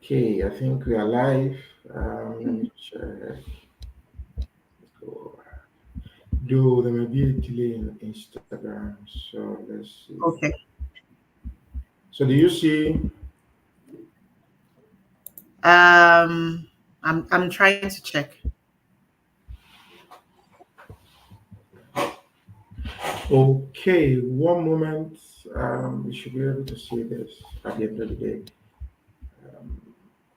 Okay, I think we are live. Let me check. Though there may be a delay in Instagram, so let's see. Okay. So, do you see? I'm trying to check. Okay, one moment. We should be able to see this at the end of the day.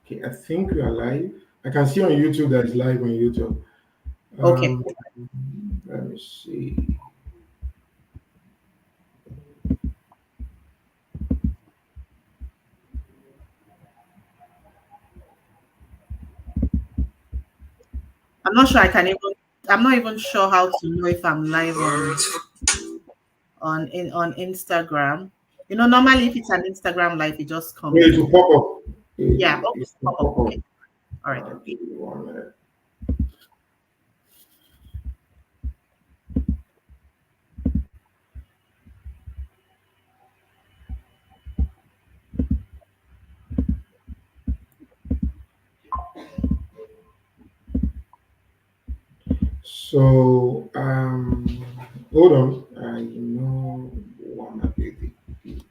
Okay, I think we are live. I can see on YouTube that it's live on YouTube. Okay. Um, Let me see. I'm not sure I can even. I'm not even sure how to know if I'm live on Instagram. Normally if it's an Instagram live, it just comes It will in. pop up. Yeah. Oh, It it's will pop up. pop Okay. up. All right. Give me 1 minute. So, hold on. I know one of the beach.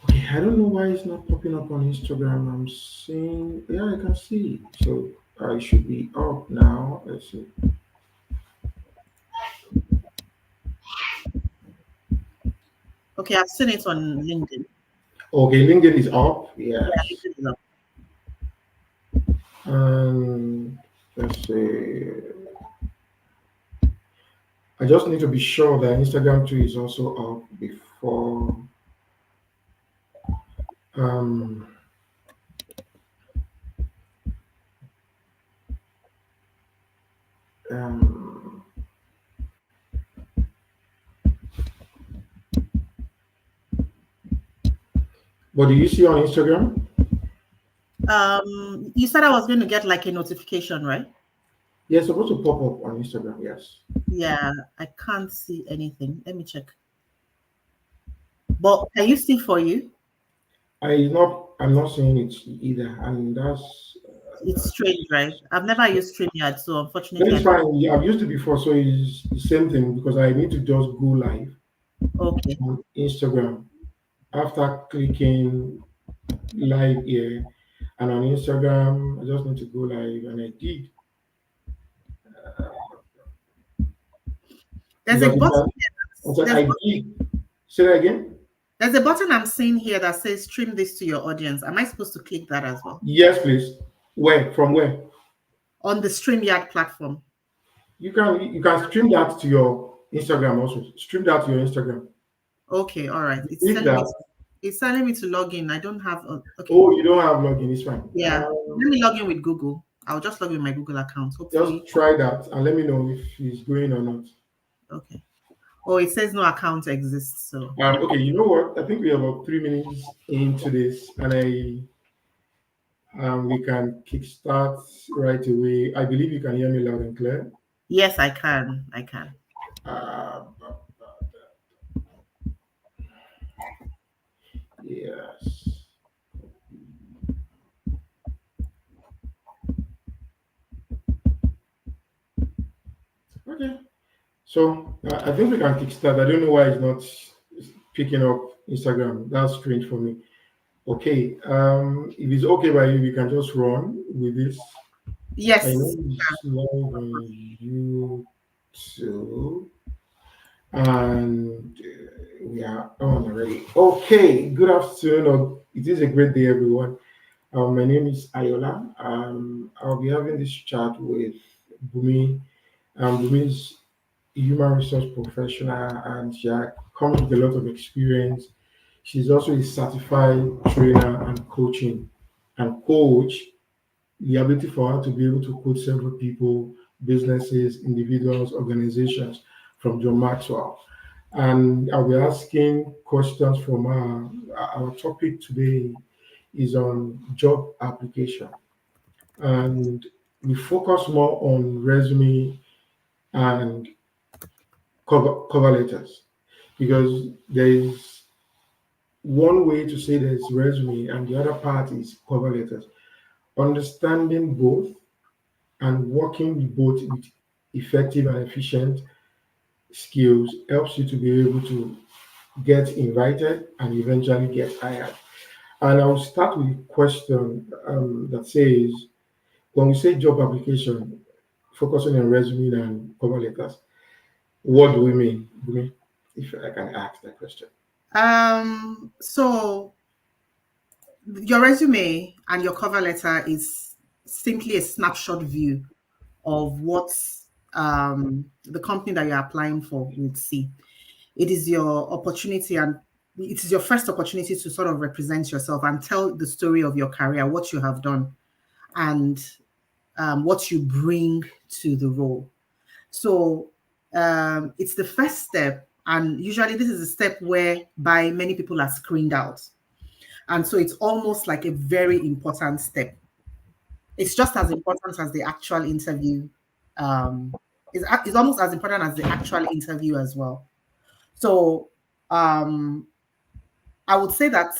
Okay, I don't know why it's not popping up on Instagram. I'm seeing, yeah, I can see. So, I should be up now. Let's see. Okay, I've seen it on LinkedIn. Okay, LinkedIn is up. Yeah, Yes. LinkedIn is up. Let's see. I just need to be sure that Instagram too is also up before. Um, um, but do you see on Instagram? You said I was going to get like a notification, right? Yeah, it's supposed to pop up on Instagram. Yes. Yeah, I can't see anything. Let me check. But can you see for you? I'm not seeing it either, and It's strange, right? I've never used StreamYard, so unfortunately, I that's don't. fine. Yeah, I've used it before, so it's the same thing because I need to just go live Okay. on Instagram after clicking live here, and on Instagram I just need to go live, and I did There's a because button I here. said I did. Say that again. There's a button I'm seeing here that says stream this to your audience. Am I supposed to click that as well? Yes, please. Where? From where? On the StreamYard platform. You can stream that to your Instagram also. Stream that to your Instagram. Okay, all right. Click that. It's telling me to log in. I don't have okay. Oh, you don't have login. It's fine. Yeah. Let me log in with Google. I'll just log in with my Google account. Just Hopefully. try that and let me know if it's going or not. Okay. Oh, it says no account exists. So Okay, you know what? I think we are about 3 minutes into this, and we can kickstart right away. I believe you can hear me loud and clear. yes, I can. I can. Uh, yes. Okay. So I think we can kickstart. I don't know why it's not picking up Instagram. That's strange for me. Okay. If it's okay by you, we can just run with this. I know Yes. it's live on YouTube, and we are on already. Okay. Good afternoon. Or it is a great day, everyone. My name is Ayola. I'll be having this chat with Bumi. Bumi is human resource professional and she comes with a lot of experience. She's also a certified trainer and coach. The ability for her to be able to coach several people, businesses, individuals, organizations from John Maxwell. And I'll be asking questions from her. Our topic today is on job application. and we focus more on resume and cover letters because there is one way to say there's resume and the other part is cover letters. Understanding both and working with both with effective and efficient skills helps you to be able to get invited and eventually get hired. And I'll start with a question that says, when we say job application, focusing on resume and cover letters, what do we mean? Bumi? If I can ask that question. So your resume and your cover letter is simply a snapshot view of what the company that you're applying for would see. It is your opportunity, and it is your first opportunity to sort of represent yourself and tell the story of your career, what you have done, and what you bring to the role. So it's the first step, and usually this is a step whereby many people are screened out. And so it's almost like a very important step. It's just as important as the actual interview. It's almost as important as the actual interview as well. So um, I would say that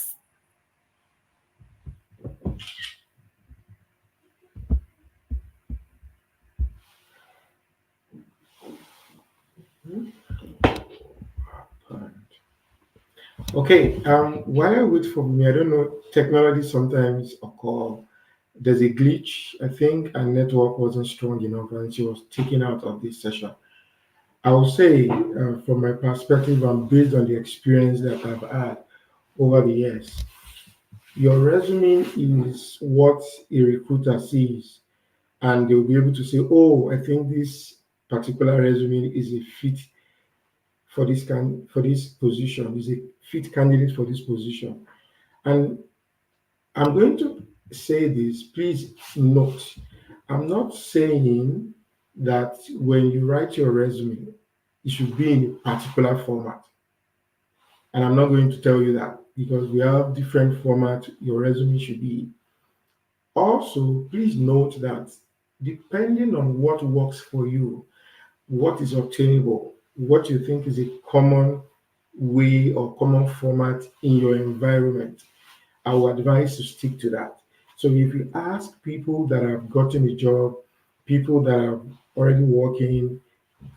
Okay, while I wait for me, I don't know, technology sometimes occur. There's a glitch, I think, and network wasn't strong enough and she was taken out of this session. I will say, from my perspective and based on the experience that I've had over the years, your resume is what a recruiter sees, and they'll be able to say, "Oh, I think this particular resume is a fit for this position. Is a fit candidate for this position." And I'm going to say this. Please note, I'm not saying that when you write your resume, it should be in a particular format. And I'm not going to tell you that because we have different formats your resume should be. Also, please note that depending on what works for you, what is obtainable, what you think is a common way or common format in your environment, I would advise to stick to that. So if you ask people that have gotten a job, people that are already working,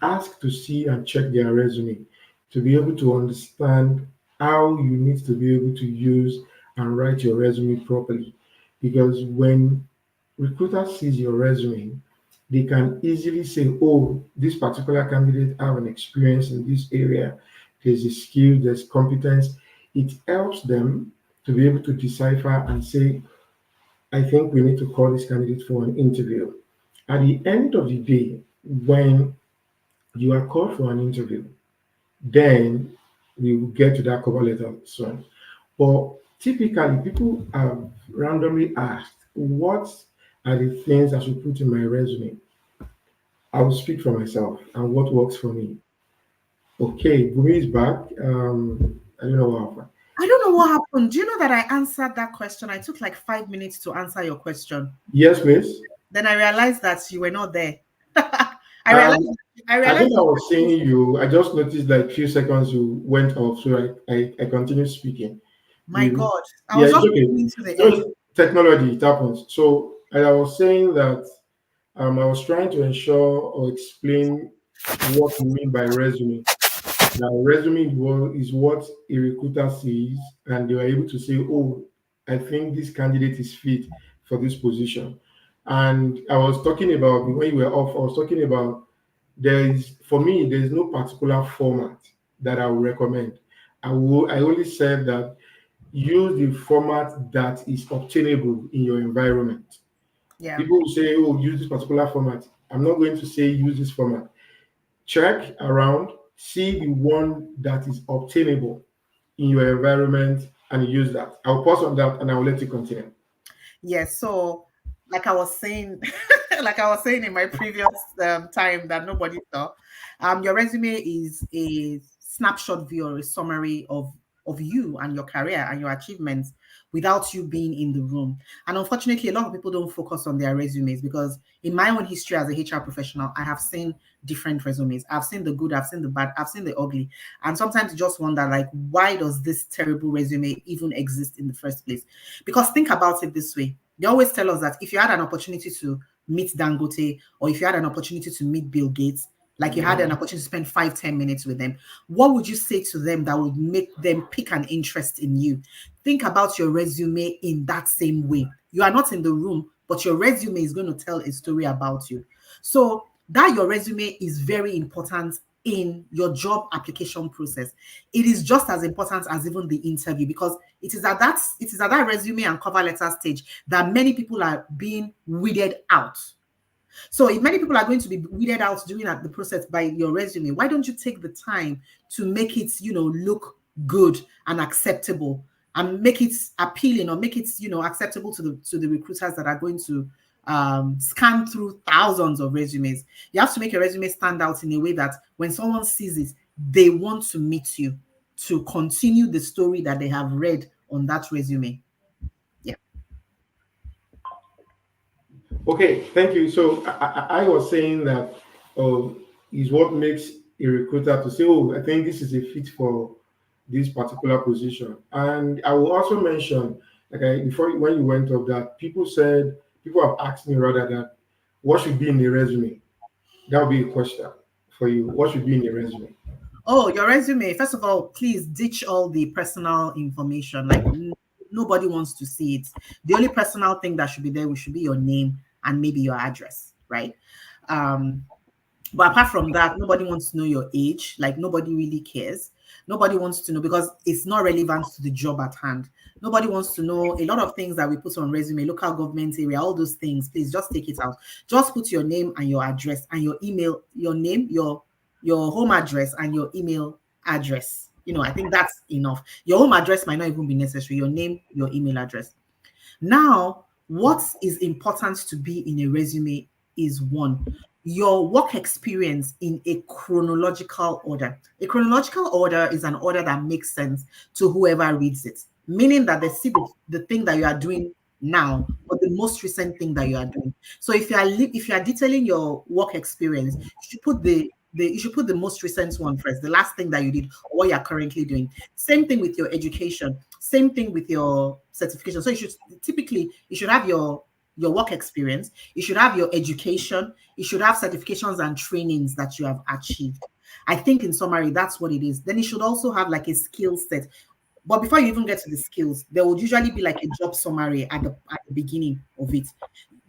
ask to see and check their resume to be able to understand how you need to be able to use and write your resume properly. Because when recruiter sees your resume, they can easily say, oh, this particular candidate have an experience in this area. There's a skill, there's competence. It helps them to be able to decipher and say, I think we need to call this candidate for an interview. At the end of the day, when you are called for an interview, then we will get to that cover letter soon. But typically, people have randomly asked, what are the things I should put in my resume? I will speak for myself and what works for me. Okay, Bumi is back. I don't know what happened. I don't know what happened. Do you know that I answered that question? I took like 5 minutes to answer your question. Yes, miss. Then I realized that you were not there. I Um, realized. I I realized. think I was seeing you. I just noticed like few seconds you went off, so I continued speaking. My You, God, I yeah, was it's just okay. listening to the So end. it's technology, it happens. So I was saying that I was trying to ensure or explain what we mean by resume. Now, resume is what a recruiter sees, and they are able to say, "Oh, I think this candidate is fit for this position." And I was talking about when you were off. I was talking about for me there is no particular format that I would recommend. I only said that use the format that is obtainable in your environment. Yeah. People will say, "Oh, use this particular format." I'm not going to say use this format. Check around, see the one that is obtainable in your environment and use that. I'll pause on that and I'll let you continue. Yes. So, like I was saying, like I was saying in my previous time that nobody saw, your resume is a snapshot view or a summary of you and your career and your achievements, without you being in the room. And unfortunately, a lot of people don't focus on their resumes, because in my own history as a HR professional, I have seen different resumes. I've seen the good, I've seen the bad, I've seen the ugly. And sometimes you just wonder, like, why does this terrible resume even exist in the first place? Because think about it this way. They always tell us that if you had an opportunity to meet Dangote, or if you had an opportunity to meet Bill Gates, like you had an opportunity to spend 5-10 minutes with them, what would you say to them that would make them pick an interest in you? Think about your resume in that same way. You are not in the room, but your resume is going to tell a story about you. So that your resume is very important in your job application process. It is just as important as even the interview, because it is at that resume and cover letter stage that many people are being weeded out. So if many people are going to be weeded out during the process by your resume, why don't you take the time to make it, look good and acceptable, and make it appealing, or make it, acceptable to the recruiters that are going to scan through thousands of resumes. You have to make your resume stand out in a way that when someone sees it, they want to meet you to continue the story that they have read on that resume. Yeah. Okay, thank you. So I was saying that is what makes a recruiter to say, oh, I think this is a fit for this particular position. And I will also mention, before when you went up, that people have asked me rather that what should be in the resume. That would be a question for you. What should be in the resume? Oh, your resume. First of all, please ditch all the personal information. Like, nobody wants to see it. The only personal thing that should be there should be your name and maybe your address, right? But apart from that, nobody wants to know your age. Like, nobody really cares. Nobody wants to know, because it's not relevant to the job at hand. Nobody wants to know a lot of things that we put on resume, local government area, all those things. Please just take it out. Just put your name and your address and your email, your name, your home address and your email address. I think that's enough. Your home address might not even be necessary. Your name, your email address. Now, what is important to be in a resume is, one, your work experience in a chronological order. A chronological order is an order that makes sense to whoever reads it, meaning that they see the thing that you are doing now, or the most recent thing that you are doing. So if you are detailing your work experience, you should put the most recent one first, the last thing that you did, or what you're currently doing. Same thing with your education, same thing with your certification. So you should have your work experience, you should have your education, you should have certifications and trainings that you have achieved. I think in summary, that's what it is. Then you should also have like a skill set. But before you even get to the skills, there would usually be like a job summary at the beginning of it.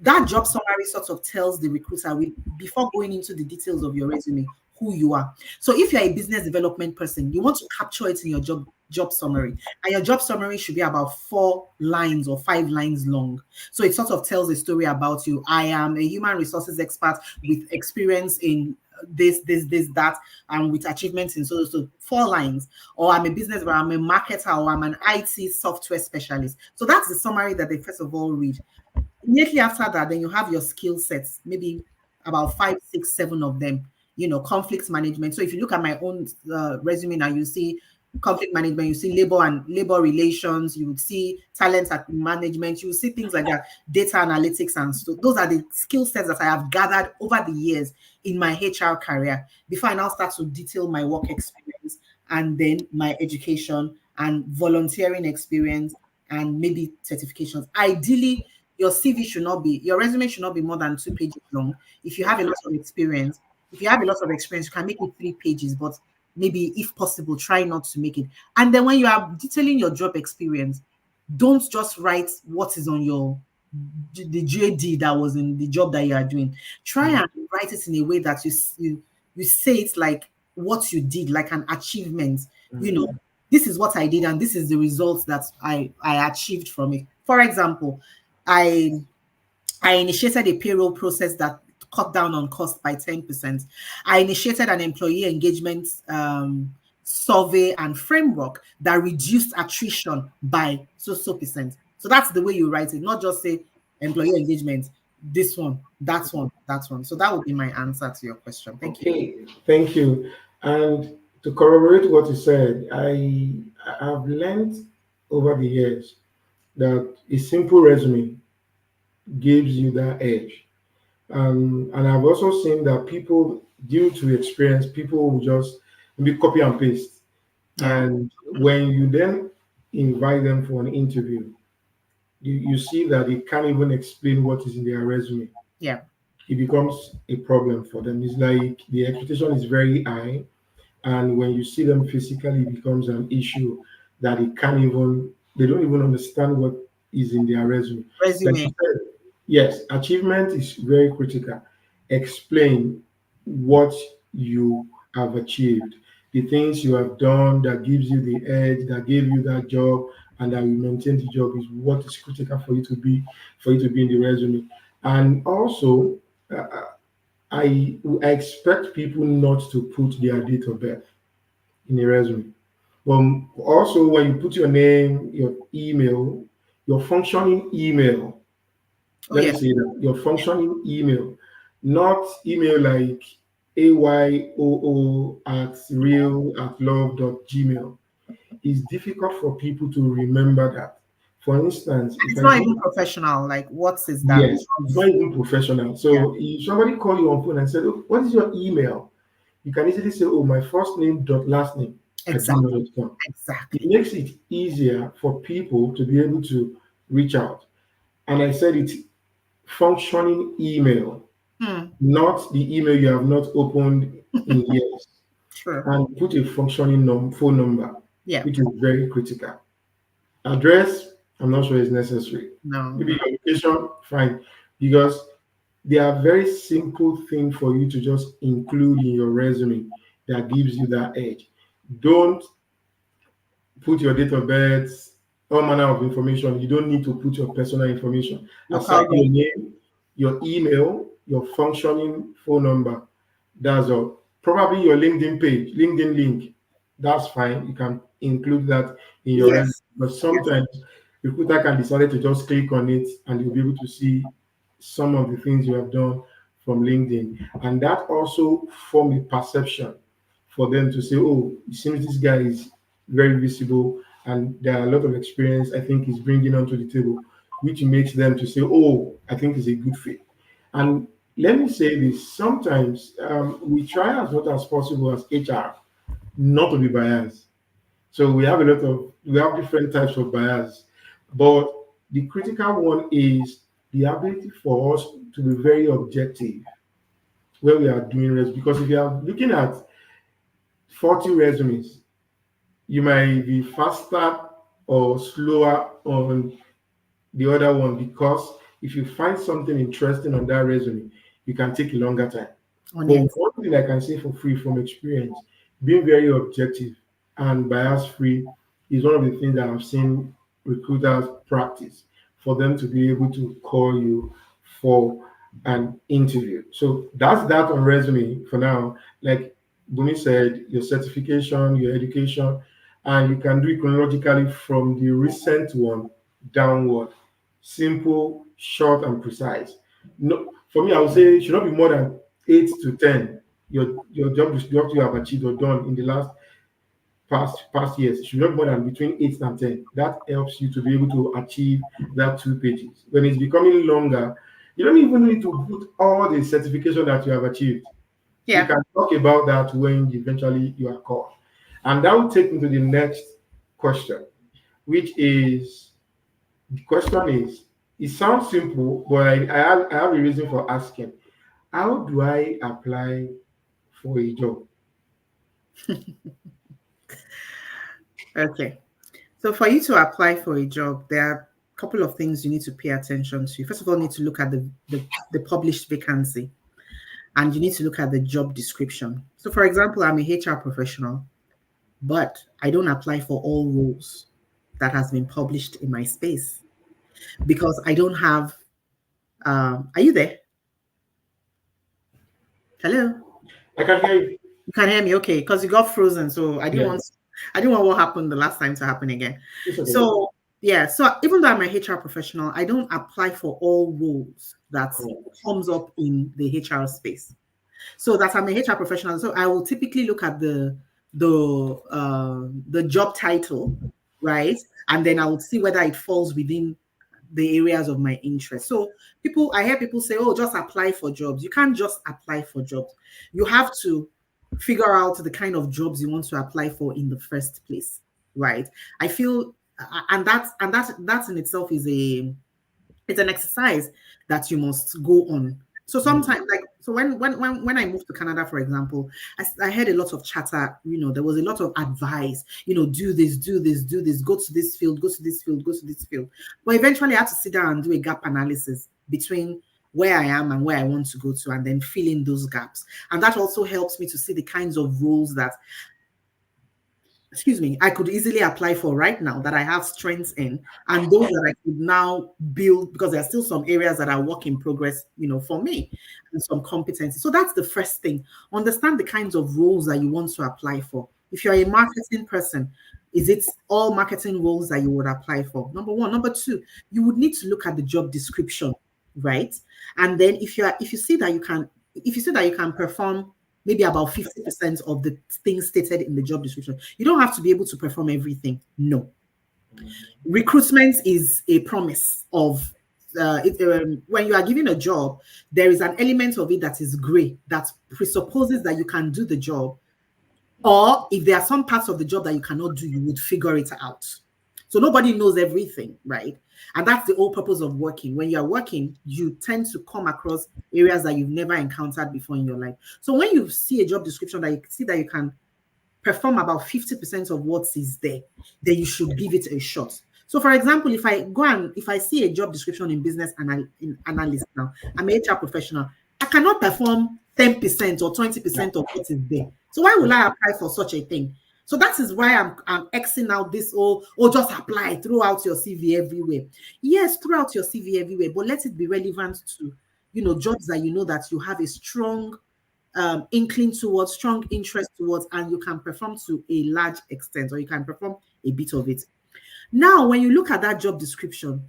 That job summary sort of tells the recruiter, before going into the details of your resume, who you are. So if you're a business development person, you want to capture it in your job summary. And your job summary should be about 4 lines or 5 lines long. So it sort of tells a story about you. I am a human resources expert with experience in this, that, and with achievements in so 4 lines. Or I'm a business, or I'm a marketer, or I'm an IT software specialist. So that's the summary that they first of all read. Immediately after that, then you have your skill sets, maybe about 5, 6, 7 of them. Conflict management. So if you look at my own resume now, you see conflict management, you see labor relations, you would see talent management, you will see things like that, data analytics, and so those are the skill sets that I have gathered over the years in my HR career before I now start to detail my work experience, and then my education and volunteering experience, and maybe certifications. Ideally, your resume should not be more than 2 pages long. If you have a lot of experience, you can make it 3 pages, but maybe if possible, try not to make it. And then when you are detailing your job experience, don't just write what is on the JD that was in the job that you are doing. Try and write it in a way that you say it like what you did, like an achievement. This is what I did, and this is the results that I achieved from it. For example, I initiated a payroll process that cut down on cost by 10%. I initiated an employee engagement survey and framework that reduced attrition by so percent. So that's the way you write it, not just say employee engagement, this one, that one, that one. So that would be my answer to your question. Thank you. Thank you. And to corroborate what you said, I have learned over the years that a simple resume gives you that edge. And I've also seen that people, due to experience, people will just maybe copy and paste. Yeah. And when you then invite them for an interview, you see that they can't even explain what is in their resume. Yeah. It becomes a problem for them. It's like the expectation is very high, and when you see them physically, it becomes an issue that they don't even understand what is in their resume. Like Resume. you said, yes, achievement is very critical. Explain what you have achieved, the things you have done that gives you the edge, that gave you that job, and that will maintain the job is what is critical for you to be in the resume. And also, uh, I expect people not to put their date of birth in a resume. Also, when you put your name, your email, your functioning email, Oh let me yeah. say that your functioning email, not email like AYOO at real at love.gmail, is difficult for people to remember that. For instance, And if it's I not give even professional. Like, what is that? yes, it's not even professional. Yeah. So if somebody call you on phone and said, "Oh, what is your email?" You can easily say, "Oh, my first name dot last name at Exactly. gmail.com." It Exactly. makes it easier for people to be able to reach out. And I said it's functioning email, Hmm. not the email you have not opened in years. True. And put a functioning phone number, Yeah. which is very critical. Address, I'm not sure is necessary. No. Maybe No. your location, fine. Because they are very simple thing for you to just include in your resume that gives you that edge. Don't put your date of birth, all manner of information. You don't need to put your personal information. Local Aside your government. name, your email, your functioning phone number, that's all. Probably your LinkedIn page, LinkedIn link. That's fine. You can include that in your resume. Yes. But Yes. sometimes recruiter can decide to just click on it and you'll be able to see some of the things you have done from LinkedIn. And that also form a perception for them to say, oh, it seems this guy is very visible and there are a lot of experience I think he's bringing onto the table, which makes them to say, oh, I think he's a good fit. And let me say this, sometimes we try as much as possible as HR not to be biased. So we have different types of bias, but the critical one is the ability for us to be very objective when we are doing this. Because if you are looking at 40 resumes, you might be faster or slower on the other one because if you find something interesting on that resume, you can take a longer time. On But it. one thing I can say for free from experience, being very objective and bias free is one of the things that I've seen recruiters practice for them to be able to call you for an interview. So that's that on resume for now. Like Bumi said, your certification, your education, and you can do it chronologically from the recent one downward. Simple, short, and precise. No, for me, I would say it should not be more than 8 to 10. Your job you have achieved or done in the last past years. It should not be more than between 8 and 10. That helps you to be able to achieve that 2 pages. When it's becoming longer, you don't even need to put all the certification that you have achieved. You Yeah. can talk about that when eventually you are called. And that will take me to the next question, which is the question is it sounds simple, but I have a reason for asking. How do I apply for a job? Okay. So for you to apply for a job, there are a couple of things you need to pay attention to. First of all, you need to look at the published vacancy and you need to look at the job description. So for example, I'm a HR professional, but I don't apply for all roles that has been published in my space because I don't have are you there? Hello? I can hear you. You can hear me, okay? Because you got frozen, so Yeah, I didn't want what happened the last time to happen again. it's okay. So yeah, so even though I'm a HR professional, I don't apply for all roles that Correct. comes up in the HR space. So that I'm a HR professional, so I will typically look at the job title, right? And then I would see whether it falls within the areas of my interest. So I hear people say, oh, just apply for jobs. You can't just apply for jobs. You have to figure out the kind of jobs you want to apply for in the first place, right? I feel, and that in itself is it's an exercise that you must go on. So sometimes, like, so when I moved to Canada, for example, I heard a lot of chatter. There was a lot of advice. Do this, do this, do this. Go to this field, go to this field, go to this field. But eventually, I had to sit down and do a gap analysis between where I am and where I want to go to, and then fill in those gaps. And that also helps me to see the kinds of roles that I could easily apply for right now that I have strengths in, and those that I could now build, because there are still some areas that are work in progress, for me, and some competency. So that's the first thing. Understand the kinds of roles that you want to apply for. If you're a marketing person, is it all marketing roles that you would apply for? Number one. Number two, you would need to look at the job description, right? And then if you see that you can perform maybe about 50% of the things stated in the job description. You don't have to be able to perform everything. No. Recruitment is a promise of when you are given a job, there is an element of it that is gray, that presupposes that you can do the job. Or if there are some parts of the job that you cannot do, you would figure it out. So nobody knows everything, right? And that's the whole purpose of working. When you're working, you tend to come across areas that you've never encountered before in your life. So when you see a job description that you see that you can perform about 50% of what is there, then you should give it a shot. So for example, if I see a job description in business analyst now, I'm an HR professional, I cannot perform 10% or 20% of what is there. So why will I apply for such a thing? So that is why I'm Xing out this just apply, throw out your CV everywhere. Yes, throw out your CV everywhere, but let it be relevant to, jobs that that you have a strong inkling towards, strong interest towards, and you can perform to a large extent, or you can perform a bit of it. Now, when you look at that job description,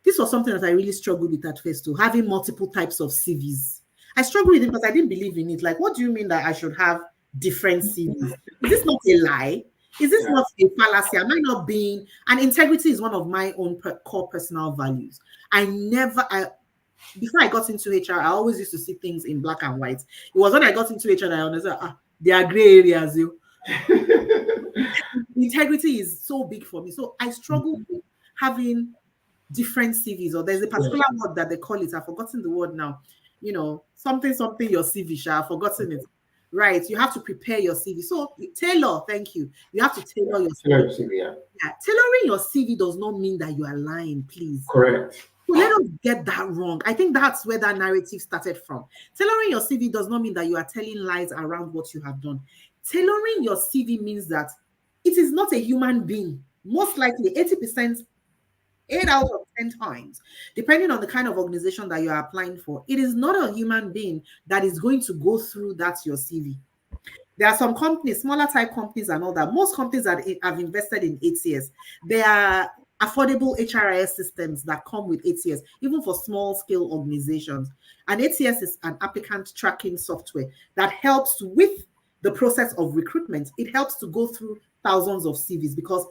this was something that I really struggled with at first too, having multiple types of CVs. I struggled with it because I didn't believe in it. Like, what do you mean that I should have different CVs? Is this not a lie? Is this not a fallacy? Am I not being... And integrity is one of my own core personal values. Before I got into HR, I always used to see things in black and white. It was when I got into HR that I understood, there are gray areas. Integrity is so big for me. So I struggle with having different CVs, or there's a particular word that they call it. I've forgotten the word now. Something your CV, I've forgotten it. Right, you have to prepare your CV. So tailor, thank you. You have to tailor your CV. Yeah, tailoring your CV does not mean that you are lying, please. Correct. So let us get that wrong. I think that's where that narrative started from. Tailoring your CV does not mean that you are telling lies around what you have done. Tailoring your CV means that it is not a human being. Most likely 80%, 8 out of 10 times, depending on the kind of organization that you are applying for, it is not a human being that is going to go through your CV. There are some companies, smaller type companies and all that. Most companies that have invested in ATS, there are affordable HRIS systems that come with ATS, even for small scale organizations. And ATS is an applicant tracking software that helps with the process of recruitment. It helps to go through thousands of CVs, because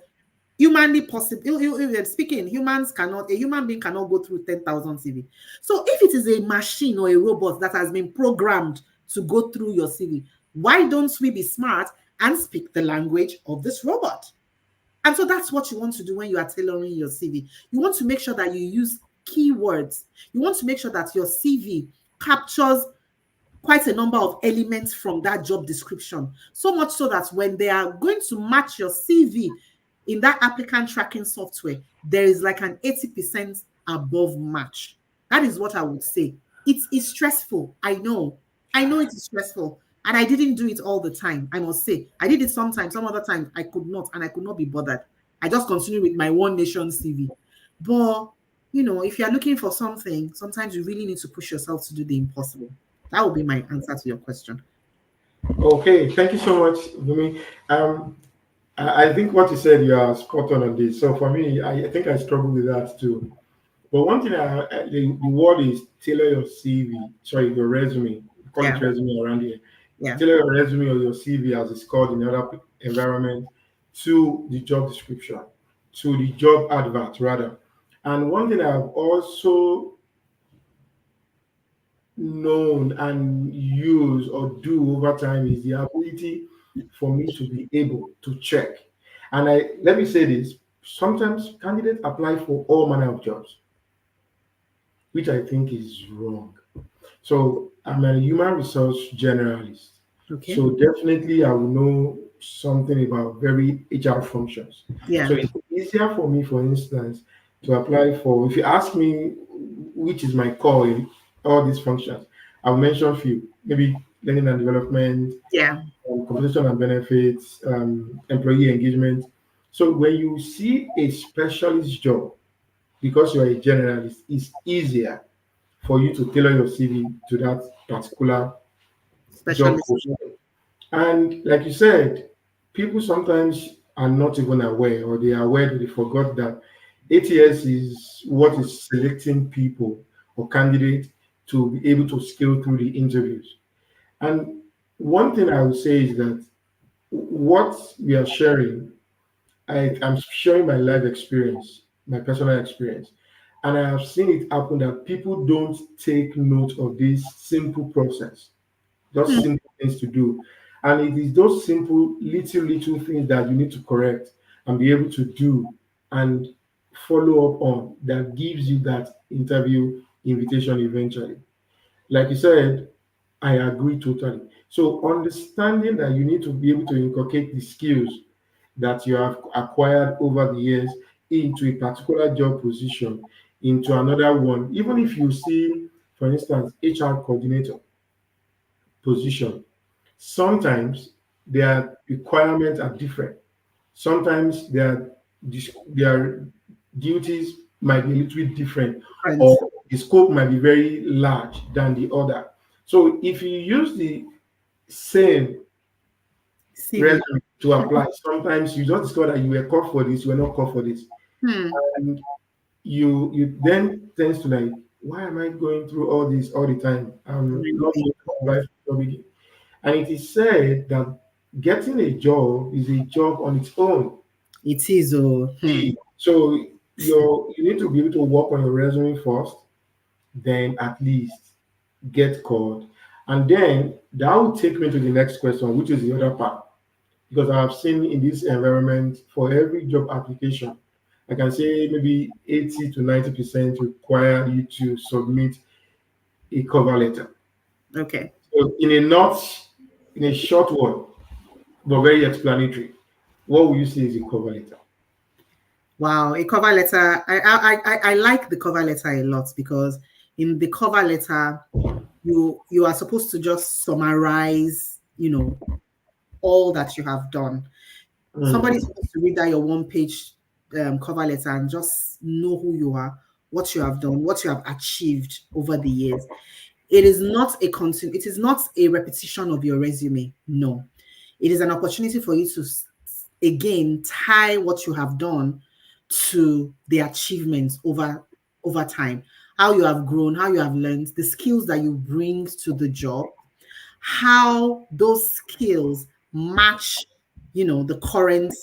humanly possible, speaking, a human being cannot go through 10,000 CV. So if it is a machine or a robot that has been programmed to go through your CV, why don't we be smart and speak the language of this robot? And so that's what you want to do when you are tailoring your CV. You want to make sure that you use keywords. You want to make sure that your CV captures quite a number of elements from that job description. So much so that when they are going to match your CV in that applicant tracking software, there is like an 80% above match. That is what I would say. It's stressful. I know it is stressful. And I didn't do it all the time, I must say. I did it sometimes, some other times I could not, and I could not be bothered. I just continued with my One Nation CV. But, if you're looking for something, sometimes you really need to push yourself to do the impossible. That would be my answer to your question. Okay, thank you so much, Bumi. I think what you said, you are spot on this. So for me, I think I struggle with that too. But one thing, the word is tailor your CV. Sorry, your resume. We call it resume around here. Yeah. Tailor your resume or your CV, as it's called in other environment, to the job description, to the job advert rather. And one thing I've also known and use or do over time is the ability for me to be able to check. And I let me say this: sometimes candidates apply for all manner of jobs, which I think is wrong. So I'm a human resource generalist. Okay. So definitely I will know something about very HR functions. So Yeah. it's easier for me, for instance, to apply for, if you ask me which is my core in all these functions, I'll mention a few, maybe learning and development, Yeah. compensation and benefits, employee engagement. So when you see a specialist job, because you are a generalist, it's easier for you to tailor your CV to that particular job Specialist. post. And like you said, people sometimes are not even aware, or they are aware that they forgot that ATS is what is selecting people or candidates to be able to scale through the interviews. And one thing I would say is that what we are sharing, I'm sharing my life experience, my personal experience. And I have seen it happen that people don't take note of this simple process, just Hmm. simple things to do. And it is those simple, little things that you need to correct and be able to do and follow up on that gives you that interview invitation eventually. Like you said, I agree totally. So, understanding that you need to be able to inculcate the skills that you have acquired over the years into a particular job position, into another one, even if you see, for instance, HR coordinator position, sometimes their requirements are different. Sometimes their duties might be a little bit different, Different. or the scope might be very large than the other. So if you use the same CV. resume to apply, sometimes you just discover that you were called for this, you were not called for this. Hmm. And you then tends to like, why am I going through all this all the time? I'm May not not be. going to apply for job again. And it is said that getting a job is a job on its own. It is. Oh. Hmm. So you need to be able to work on your resume first, then at least get called. And then that will take me to the next question, which is the other part. Because I have seen in this environment for every job application, I can say maybe 80 to 90% require you to submit a cover letter. Okay. So in a short word, but very explanatory, what will you say is a cover letter? Wow, a cover letter. I like the cover letter a lot because in the cover letter, you are supposed to just summarize, all that you have done. Mm, Somebody's supposed to read that your one page cover letter and just know who you are, what you have done, what you have achieved over the years. It is not a repetition of your resume. No. It is an opportunity for you to again tie what you have done to the achievements over time, how you have grown, how you have learned, the skills that you bring to the job, how those skills match, the current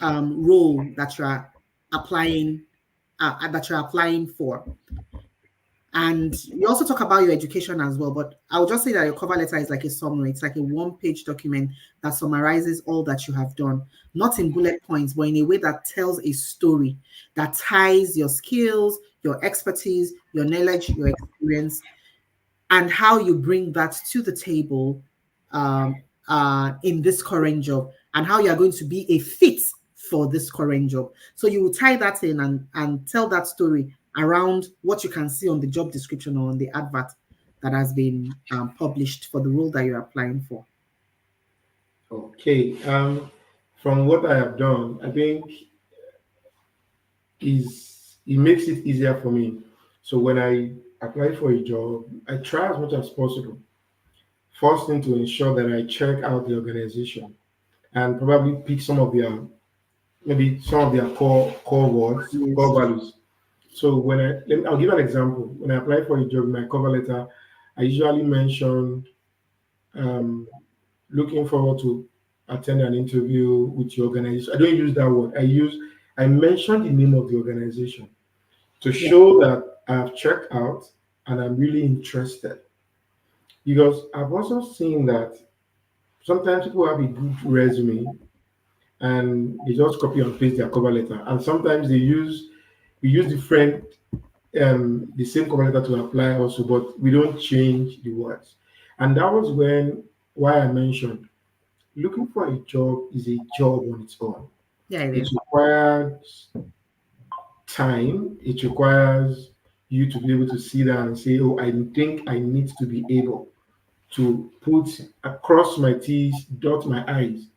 role that you're applying for. And you also talk about your education as well, but I would just say that your cover letter is like a summary. It's like a one-page document that summarizes all that you have done, not in bullet points, but in a way that tells a story that ties your skills, your expertise, your knowledge, your experience, and how you bring that to the table in this current job, and how you are going to be a fit for this current job. So you will tie that in and tell that story around what you can see on the job description or on the advert that has been published for the role that you're applying for. okay. From what I have done, I think is it makes it easier for me. So when I apply for a job, I try as much as possible. First thing to ensure that I check out the organization and probably pick some of their maybe some of their core words, core Yes. values. So I'll give an example. When I apply for a job in my cover letter, I usually mention um, looking forward to attend an interview with your organization. I don't use that word. I mention the name of the organization to Yeah. show that I've checked out and I'm really interested. Because I've also seen that sometimes people have a good resume and they just copy and paste their cover letter. And sometimes we use the same cover letter to apply also, but we don't change the words. And that was why I mentioned looking for a job is a job on its own. Yeah, it It is. requires time. It requires you to be able to sit down and say, "Oh, I think I need to be able to put across my T's, dot my I's."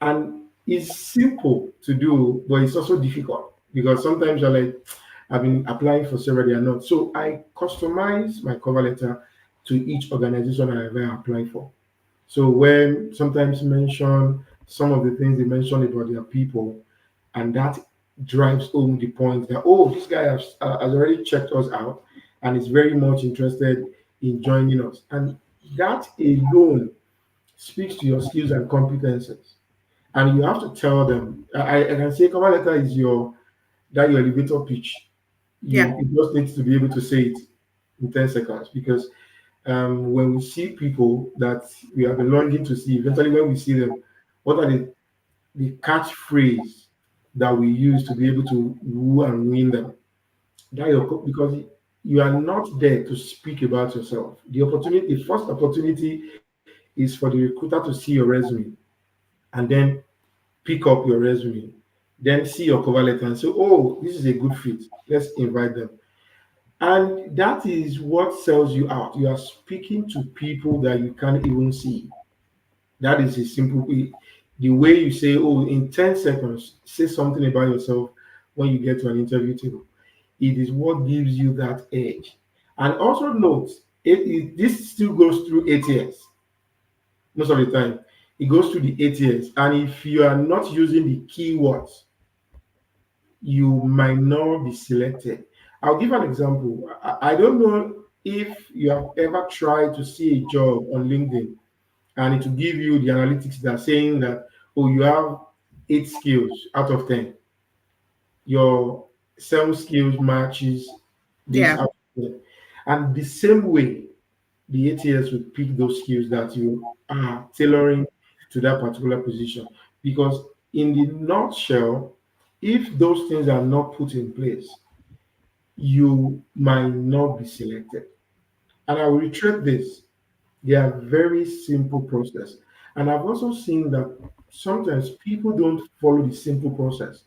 And it's simple to do, but it's also difficult because sometimes you're like, I've been applying for several, they are not. So I customize my cover letter to each organization I ever apply for. So when sometimes mention some of the things they mention about their people, and that drives home the point that, oh, this guy has already checked us out and is very much interested in joining us. And that alone speaks to your skills and competences. And you have to tell them. I can say cover letter is your elevator pitch. Yeah. You just need to be able to say it in 10 seconds because when we see people that we have been longing to see, eventually when we see them, what are the catchphrase that we use to be able to woo and win them? Because you are not there to speak about yourself. The first opportunity is for the recruiter to see your resume and then pick up your resume, then see your cover letter and say, oh, this is a good fit. Let's invite them. And that is what sells you out. You are speaking to people that you can't even see. That is a simple way. The way you say, oh, in 10 seconds, say something about yourself when you get to an interview table. It is what gives you that edge. And also note, this still goes through ATS most of the time. It goes through the ATS. And if you are not using the keywords, you might not be selected. I'll give an example. I don't know if you have ever tried to see a job on LinkedIn and it will give you the analytics that are saying that, oh, you have 8 skills out of 10. Your 7 skills matches this Yeah. out of 10. And the same way, the ATS will pick those skills that you are tailoring to that particular position. Because in the nutshell, if those things are not put in place, you might not be selected. And I will reiterate this. They are very simple process. And I've also seen that sometimes people don't follow the simple process.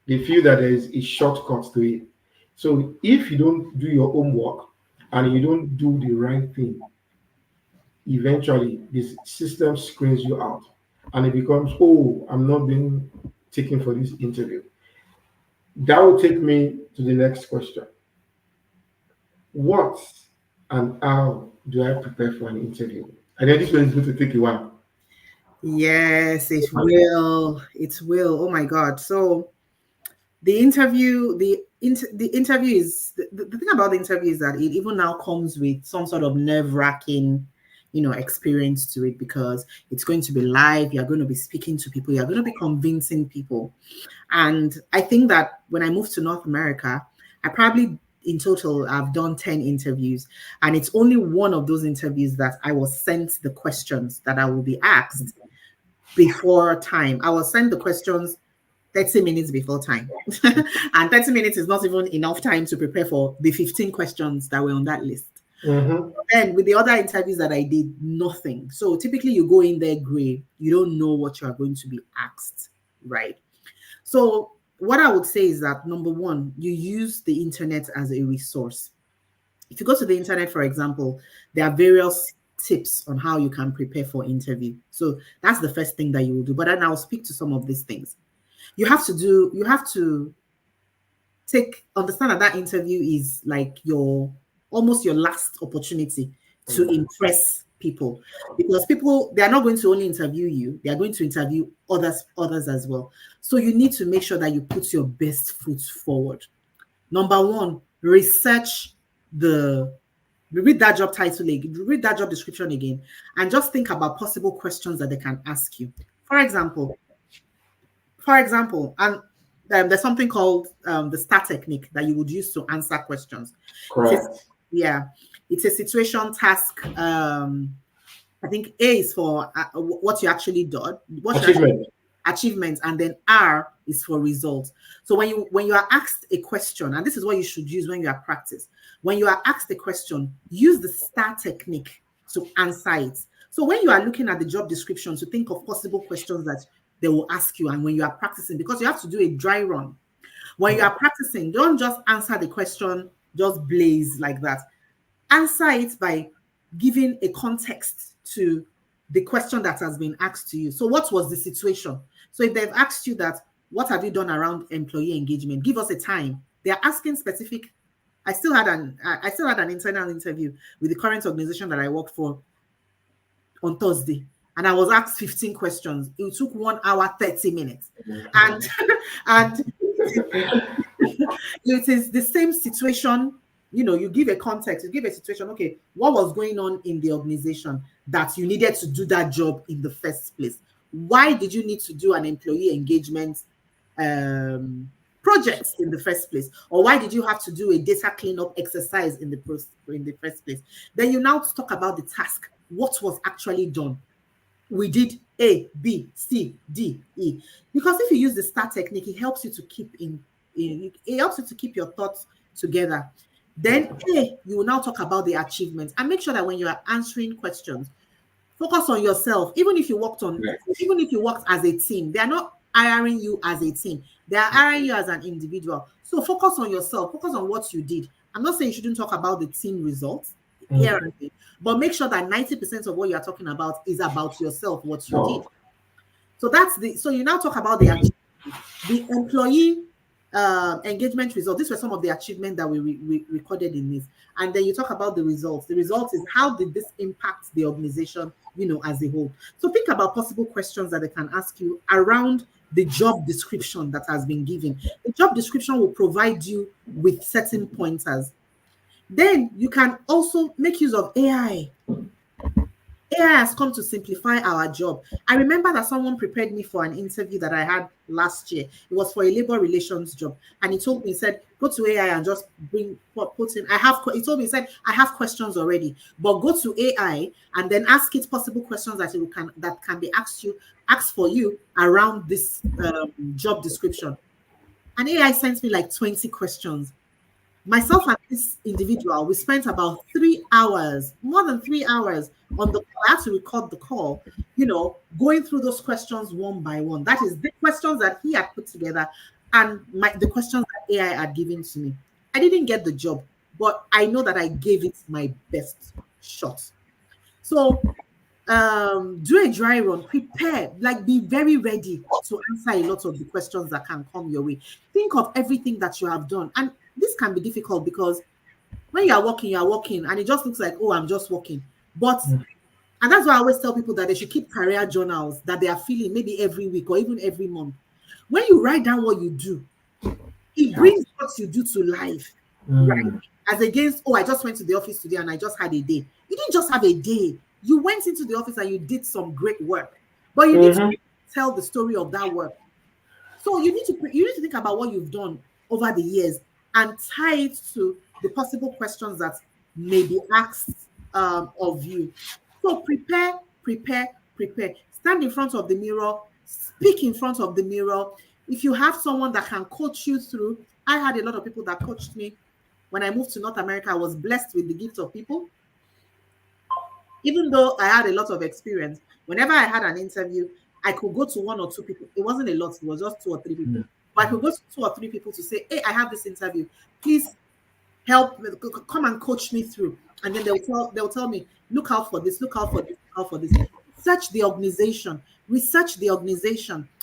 They feel that there is a shortcut to it. So if you don't do your homework and you don't do the right thing, eventually this system screens you out and it becomes, oh, I'm not being taken for this interview. That will take me to the next question. What and how do I prepare for an interview? And then this one is going to take a while. Yes, it will. It will. Oh my God. So the interview is the thing about the interview is that it even now comes with some sort of nerve-wracking, experience to it because it's going to be live. You're going to be speaking to people. You're going to be convincing people. And I think that when I moved to North America, I probably in total I've done 10 interviews. And it's only one of those interviews that I was sent the questions that I will be asked before time. I was sent the questions 30 minutes before time. And 30 minutes is not even enough time to prepare for the 15 questions that were on that list. Mhm. Then with the other interviews that I did, nothing. So typically you go in there gray, you don't know what you are going to be asked, right? So what I would say is that number one, you use the internet as a resource. If you go to the internet, for example, there are various tips on how you can prepare for interview. So that's the first thing that you will do. But then I'll speak to some of these things. You have to understand that interview is like your almost your last opportunity to impress people, because people, they are not going to only interview you, they are going to interview others as well. So you need to make sure that you put your best foot forward. Number one, research the read that job title again, read that job description again, and just think about possible questions that they can ask you. For example, and there's something called the STAR technique that you would use to answer questions. Correct. It's a situation task. I think A is for what you actually done, Achievement. Achievements, and then R is for results. So when you are asked a question, and this is what you should use when you are practice, when you are asked a question, use the STAR technique to answer it. So when you are looking at the job description, to think of possible questions that they will ask you, and when you are practicing, because you have to do a dry run. When you are practicing, don't just answer the question, just blaze like that. Answer it by giving a context to the question that has been asked to you. So what was the situation? So if they've asked you that, what have you done around employee engagement? Give us a time. They are asking specific. I still had an internal interview with the current organization that I worked for on Thursday, and I was asked 15 questions. It took 1 hour, 30 minutes. And it is the same situation. You give a context, you give a situation. Okay, what was going on in the organization that you needed to do that job in the first place? Why did you need to do an employee engagement project in the first place? Or why did you have to do a data cleanup exercise in the first place? Then you now talk about the task. What was actually done? We did A, B, C, D, E. Because if you use the STAR technique, it helps you to keep your thoughts together. Then A, you will now talk about the achievements, and make sure that when you are answering questions, focus on yourself. Even if you worked as a team, they are not hiring you as a team. They are hiring you as an individual. So focus on yourself. Focus on what you did. I'm not saying you shouldn't talk about the team results here and there, but make sure that 90% of what you are talking about is about yourself, what you did. So you now talk about the employee engagement results. These were some of the achievements that we recorded in this. And then you talk about the results. The results is, how did this impact the organization, as a whole? So think about possible questions that they can ask you around the job description that has been given. The job description will provide you with certain pointers. Then you can also make use of AI. AI has come to simplify our job. I remember that someone prepared me for an interview that I had last year. It was for a labor relations job. And he told me, he said, go to AI and just put in, he told me, he said, I have questions already, but go to AI and then ask it possible questions that can be asked for you around this job description. And AI sent me like 20 questions. Myself and this individual, we spent about 3 hours, more than 3 hours on the call. I had to record the call, going through those questions one by one. That is the questions that he had put together and the questions that AI had given to me. I didn't get the job, but I know that I gave it my best shot. So do a dry run, prepare, be very ready to answer a lot of the questions that can come your way. Think of everything that you have done. And this can be difficult because when you are working, and it just looks like, oh, I'm just working. But, and that's why I always tell people that they should keep career journals that they are feeling maybe every week or even every month. When you write down what you do, it brings what you do to life, right? As against, oh, I just went to the office today and I just had a day. You didn't just have a day. You went into the office and you did some great work, but you need to tell the story of that work. So you need to think about what you've done over the years and tie it to the possible questions that may be asked of you. So prepare. Stand in front of the mirror, speak in front of the mirror. If you have someone that can coach you through, I had a lot of people that coached me. When I moved to North America, I was blessed with the gift of people. Even though I had a lot of experience, whenever I had an interview, I could go to 1 or 2 people. It wasn't a lot, it was just 2 or 3 people. But I could go to 2 or 3 people to say, hey, I have this interview. Please help me, come and coach me through. And then they'll tell me, look out for this, look out for this, look out for this. Research the organization.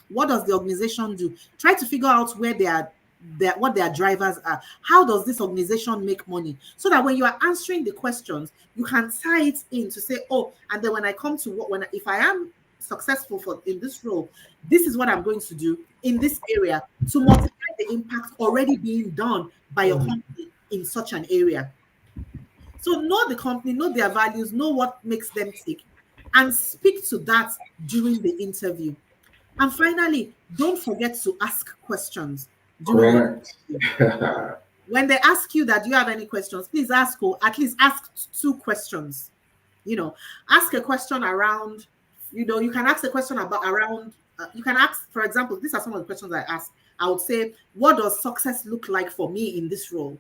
What does the organization do? Try to figure out what their drivers are. How does this organization make money? So that when you are answering the questions, you can tie it in to say, oh, and then when I come to if I am successful in this role, this is what I'm going to do in this area to multiply the impact already being done by your company in such an area. So know the company, know their values, know what makes them tick, and speak to that during the interview. And finally, don't forget to ask questions during the Correct. interview. When they ask you that, do you have any questions, please ask, or at least ask two questions. Ask a question around, you can ask a question about around, you can ask, for example, these are some of the questions I ask. I would say, what does success look like for me in this role?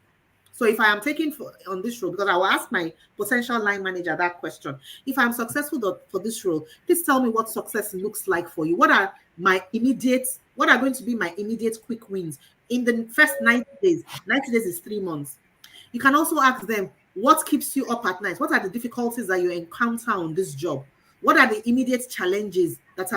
So if I am taking on this role, because I will ask my potential line manager that question. If I'm successful for this role, please tell me what success looks like for you. What are going to be my immediate quick wins in the first 90 days? 90 days is 3 months. You can also ask them, what keeps you up at night? What are the difficulties that you encounter on this job? What are the immediate challenges that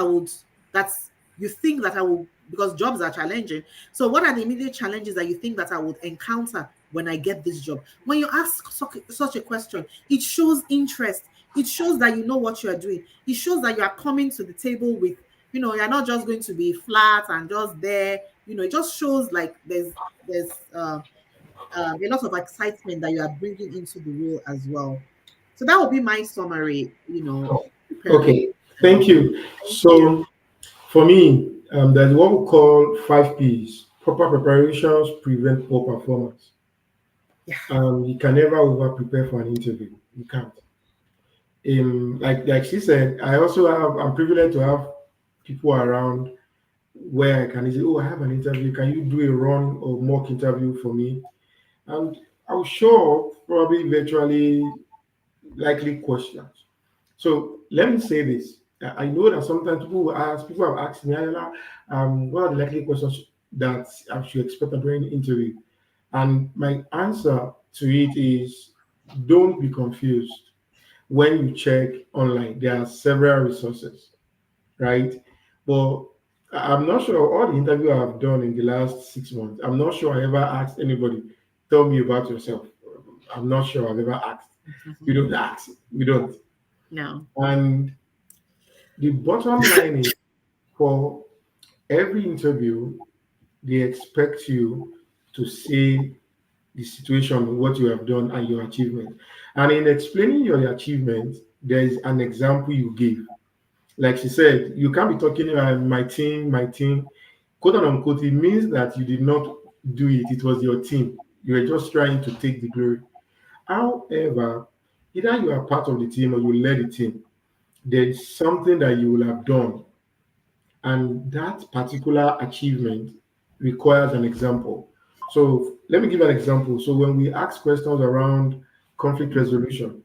you think that I will, because jobs are challenging. So what are the immediate challenges that you think that I would encounter when I get this job? When you ask such a question, it shows interest. It shows that you know what you are doing. It shows that you are coming to the table with, you're not just going to be flat and just there. It just shows like there's a lot of excitement that you are bringing into the role as well. So that will be my summary, of preparing. Okay, thank you. Thank you. So for me, there's what we call 5 P's. Proper preparations prevent poor performance. Yeah, You can never over prepare for an interview. You can't. Like she said, I'm privileged to have people around where I can say, oh, I have an interview. Can you do a run or mock interview for me? And I'll show up probably virtually likely questions. So let me say this. I know that sometimes people have asked me, "Ayala, what are the likely questions that I should expect during the interview?" And my answer to it is, don't be confused. When you check online, there are several resources, right? But I'm not sure all the interview I've done in the last 6 months. I'm not sure I ever asked anybody, tell me about yourself. I'm not sure I've ever asked. We don't ask. We don't. no, And the bottom line is for every interview, they expect you to say the situation, what you have done, and your achievement. And in explaining your achievement, there is an example you give. Like she said, you can't be talking about my team, quote unquote. It means that you did not do it, it was your team. You were just trying to take the glory. However, either you are part of the team or you led the team, there's something that you will have done, and that particular achievement requires an example. So let me give an example. So when we ask questions around conflict resolution,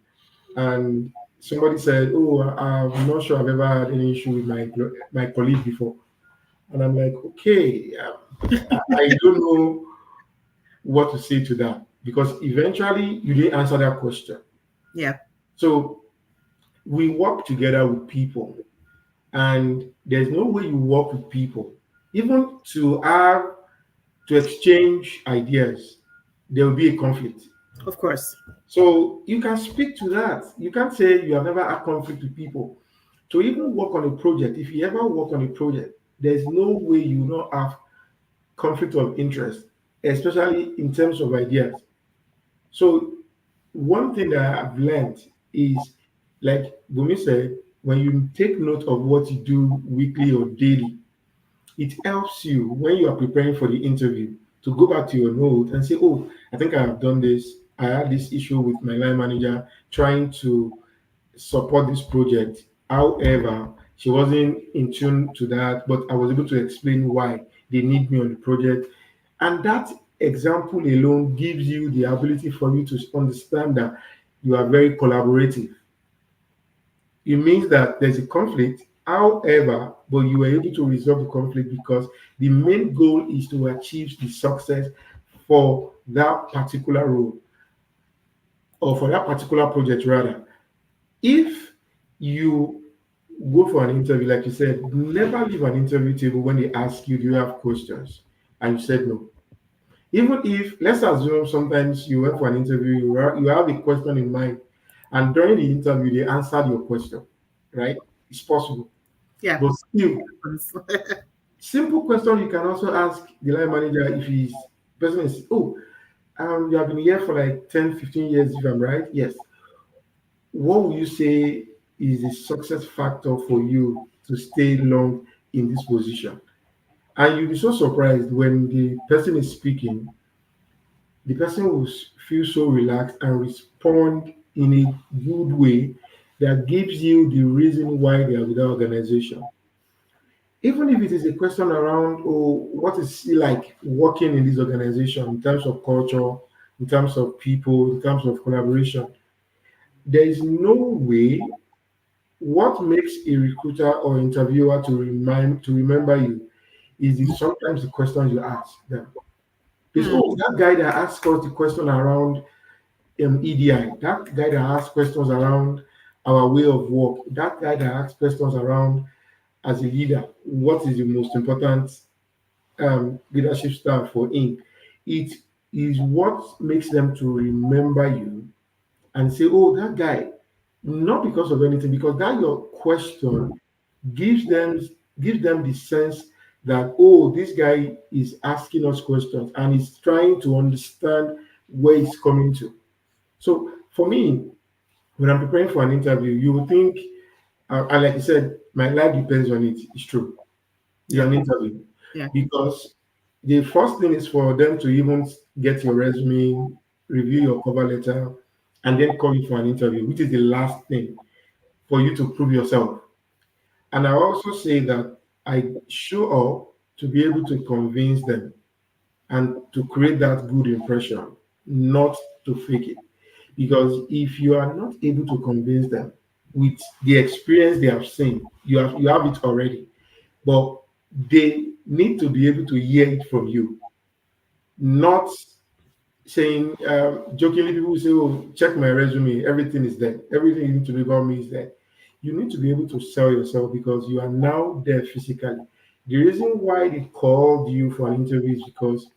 and somebody said, "Oh, I'm not sure I've ever had any issue with my colleague before," and I'm like, "Okay, I don't know what to say to that because eventually you didn't answer that question." yeah, So we work together with people, and there's no way you work with people, even to exchange ideas, there will be a conflict. of course. So you can speak to that. You can't say you have never had conflict with people. To even work on a project, if you ever work on a project, there's no way you don't have conflict of interest, especially in terms of ideas. So one thing that I've learned is, like Bumi said, when you take note of what you do weekly or daily, it helps you when you are preparing for the interview to go back to your note and say, oh, I think I have done this. I had this issue with my line manager trying to support this project. However, she wasn't in tune to that, but I was able to explain why they need me on the project. And that example alone gives you the ability for you to understand that you are very collaborative. It means that there's a conflict, however, but you were able to resolve the conflict because the main goal is to achieve the success for that particular role or for that particular project, rather. If you go for an interview, like you said, never leave an interview table when they ask you, do you have questions? And you said no. Even if, let's assume sometimes you went for an interview, you have a question in mind, and during the interview, they answered your question, right? It's possible. Yeah. But still, simple question you can also ask the line manager if he's person is, oh, you have been here for like 10, 15 years, if I'm right. Yes. What would you say is the success factor for you to stay long in this position. And you'll be so surprised when the person is speaking, the person will feel so relaxed and respond in a good way that gives you the reason why they are with the organization. Even if it is a question around, oh, what is it like working in this organization in terms of culture, in terms of people, in terms of collaboration, there is no way. What makes a recruiter or interviewer to remember you is sometimes the questions you ask them. Is, Hmm. oh, that guy that asked us the question around EDI, that guy that asked questions around our way of work, that guy that asked questions around as a leader, what is the most important leadership style for him? It is what makes them to remember you and say, oh, that guy, not because of anything, because that your question gives them gives them the sense that, oh, this guy is asking us questions and is trying to understand where it's coming to. So for me, when I'm preparing for an interview, you would think, and like you said, my life depends on it. It's true. It's Yeah. an interview Yeah. because the first thing is for them to even get your resume, review your cover letter, and then call you for an interview, which is the last thing for you to prove yourself. And I also say that I show up to be able to convince them and to create that good impression, not to fake it. Because if you are not able to convince them with the experience they have seen, you have it already. But they need to be able to hear it from you, not saying jokingly people will say, oh, check my resume, everything is there. Everything you need to do about me is there. You need to be able to sell yourself because you are now there physically. The reason why they called you for an interview is because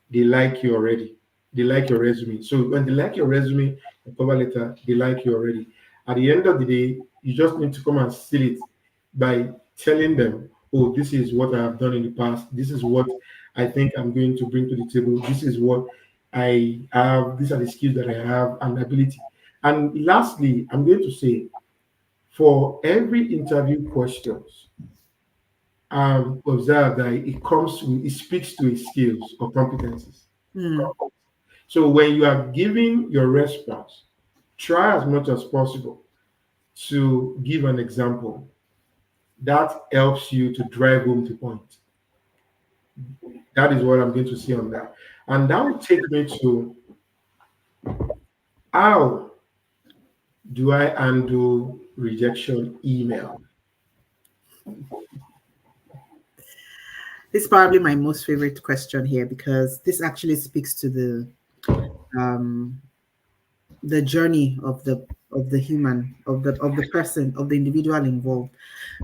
they like you already. They like your resume. So when they like your resume, the cover letter, they like you already. At the end of the day, you just need to come and seal it by telling them, oh, this is what I have done in the past. This is what I think I'm going to bring to the table. This is what I have. These are the skills that I have and ability. And lastly, I'm going to say for every interview questions, observe that it speaks to his skills or competencies. Hmm. So when you are giving your response, try as much as possible to give an example that helps you to drive home the point. That is what I'm going to say on that. And that will take me to how do I handle rejection email? This is probably my most favorite question here because this actually speaks to um the journey of the human of the person of the individual involved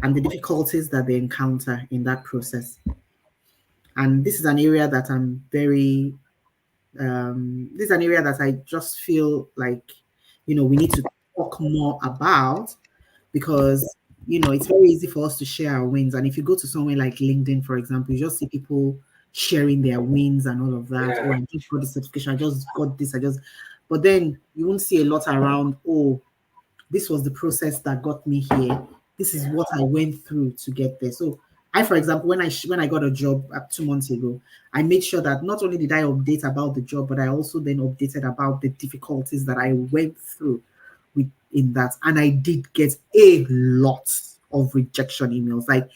and the difficulties that they encounter in that process. And this is an area that I'm very this is an area that I just feel like, we need to talk more about because, it's very easy for us to share our wins. And if you go to somewhere like LinkedIn, for example, you just see people sharing their wins and all of that. Oh, Yeah. I just got the certification. I just got this. But then you won't see a lot around, oh, this was the process that got me here. This is what I went through to get there. So I, for example, when I got a job 2 months ago, I made sure that not only did I update about the job, but I also then updated about the difficulties that I went through in that. And I did get a lot of rejection emails, like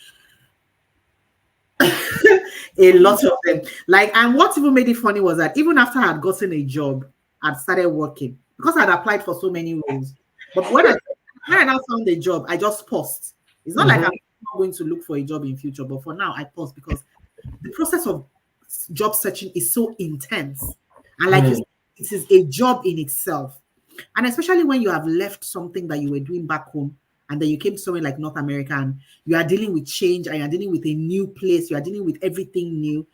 a lot of them. Like, and what even made it funny was that even after I had gotten a job, I'd started working because I'd applied for so many roles. But when I now found a job, I just paused. It's not like I'm Mhm. not going to look for a job in future, but for now, I paused because the process of job searching is so intense. And like you Mm. said, it is a job in itself. And especially when you have left something that you were doing back home and then you came to somewhere like North America and you are dealing with change and you're dealing with a new place, you are dealing with everything new.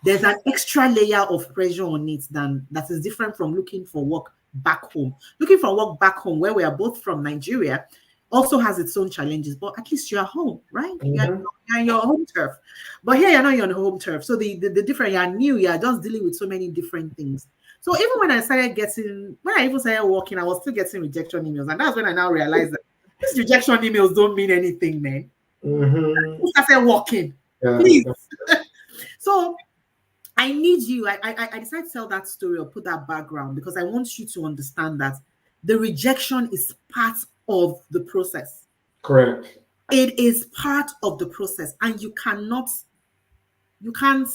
There's an extra layer of pressure on it than that is different from looking for work back home. Looking for work back home, where we are both from Nigeria, also has its own challenges, but at least you're home, right? Mhm. You're on your home turf. But here you're not on home turf. So the different, you're new, you're just dealing with so many different things. So even when I even started working, I was still getting rejection emails. And that's when I now realized that these rejection emails don't mean anything, man. Mm-hmm. Who started working? Yeah, Please. So I need you. I decided to tell that story or put that background because I want you to understand that the rejection is part of the process. correct. It is part of the process, and you can't you can't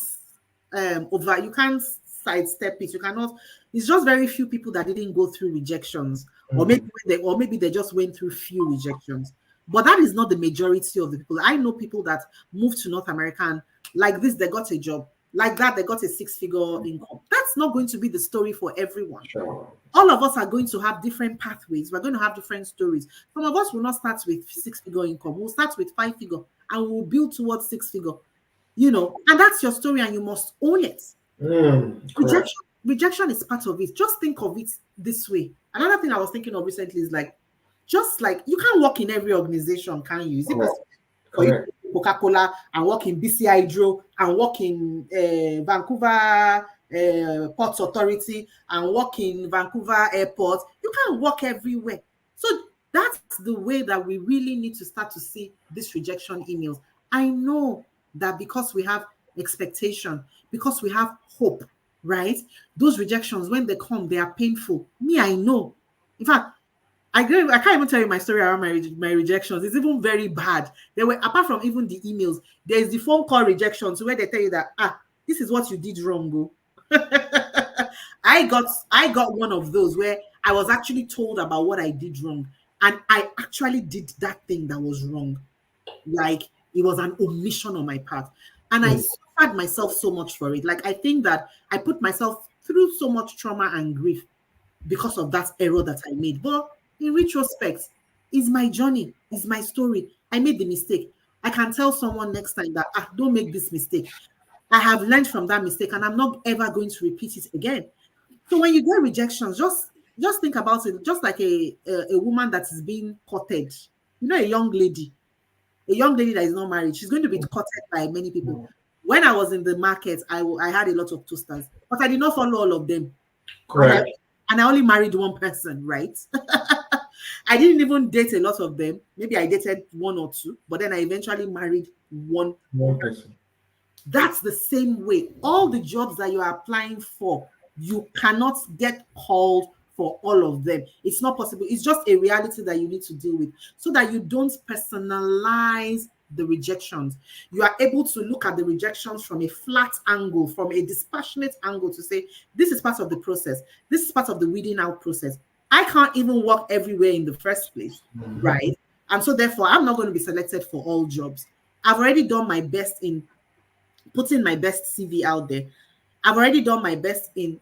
sidestep it. You cannot. It's just very few people that didn't go through rejections, or maybe Mm. or maybe they just went through few rejections. But that is not the majority of the people. I know people that moved to North America and like this, they got a job. Like that, they got a six-figure income. That's not going to be the story for everyone. Sure. All of us are going to have different pathways. We're going to have different stories. Some of us will not start with six-figure income. We'll start with five-figure and we'll build towards six-figure. And that's your story, and you must own it. Correct. Rejection is part of it. Just think of it this way. Another thing I was thinking of recently is like, just like you can't work in every organization, can you? Is it possible for you to Correct. work in Coca-Cola and work in BC Hydro and work in Vancouver Ports Authority and work in Vancouver Airport? You can't work everywhere. So that's the way that we really need to start to see these rejection emails. I know that because we have expectation, because we have hope, right? Those rejections, when they come, they are painful. Me, I know. In fact, I can't even tell you my story around my rejections. It's even very bad. There were, apart from even the emails, there's the phone call rejections where they tell you that this is what you did wrong, bro. I got one of those where I was actually told about what I did wrong, and I actually did that thing that was wrong. Like it was an omission on my part, and I Mm. suffered myself so much for it. Like I think that I put myself through so much trauma and grief because of that error that I made. But in retrospect, it's my journey, it's my story. I made the mistake. I can tell someone next time that don't make this mistake. I have learned from that mistake, and I'm not ever going to repeat it again. So when you get rejections, just think about it, just like a woman that is being courted. A young lady that is not married, she's going to be courted by many people. When I was in the market, I had a lot of toasters, but I did not follow all of them. And I, Correct. and I only married one person, right? I didn't even date a lot of them. Maybe I dated one or two, but then I eventually married one. One person. That's the same way. All the jobs that you are applying for, you cannot get called for all of them. It's not possible. It's just a reality that you need to deal with so that you don't personalize the rejections. You are able to look at the rejections from a flat angle, from a dispassionate angle to say, this is part of the process. This is part of the weeding out process. I can't even work everywhere in the first place, right? And so therefore, I'm not going to be selected for all jobs. I've already done my best in putting my best CV out there. I've already done my best and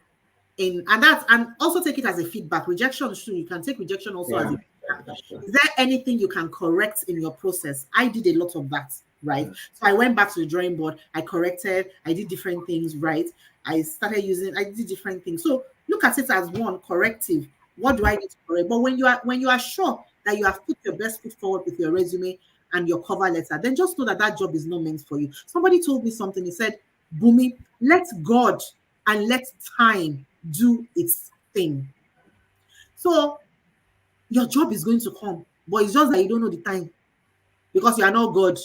also take it as a feedback. Rejection too. You can take rejection also as a feedback. That's true. Is there anything you can correct in your process? I did a lot of that, right? So I went back to the drawing board. I corrected. I did different things, right? I did different things. So look at it as one corrective. What do I need to correct? But when you are sure that you have put your best foot forward with your resume and your cover letter, then just know that that job is not meant for you. Somebody told me something. He said, Bumi, let God and let time do its thing. So your job is going to come, but it's just that you don't know the time because you are not God,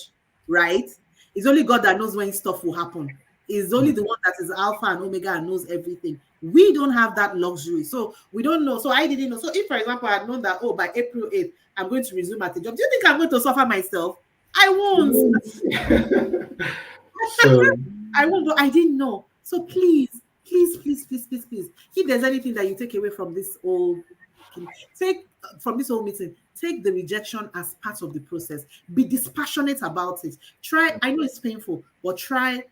right? It's only God that knows when stuff will happen. It's only the one that is Alpha and Omega and knows everything. We don't have that luxury. So we don't know. So I didn't know. So if, for example, I had known that, by April 8th, I'm going to resume at the job, do you think I'm going to suffer myself? I won't. So I won't, but I didn't know. So please, please, please, please, please, please, if there's anything that you take away from this whole meeting, take the rejection as part of the process. Be dispassionate about it. Try, I know it's painful, but try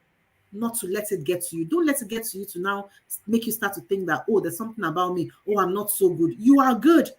not to let it get to you. Don't let it get to you to now make you start to think that, there's something about me. I'm not so good. You are good.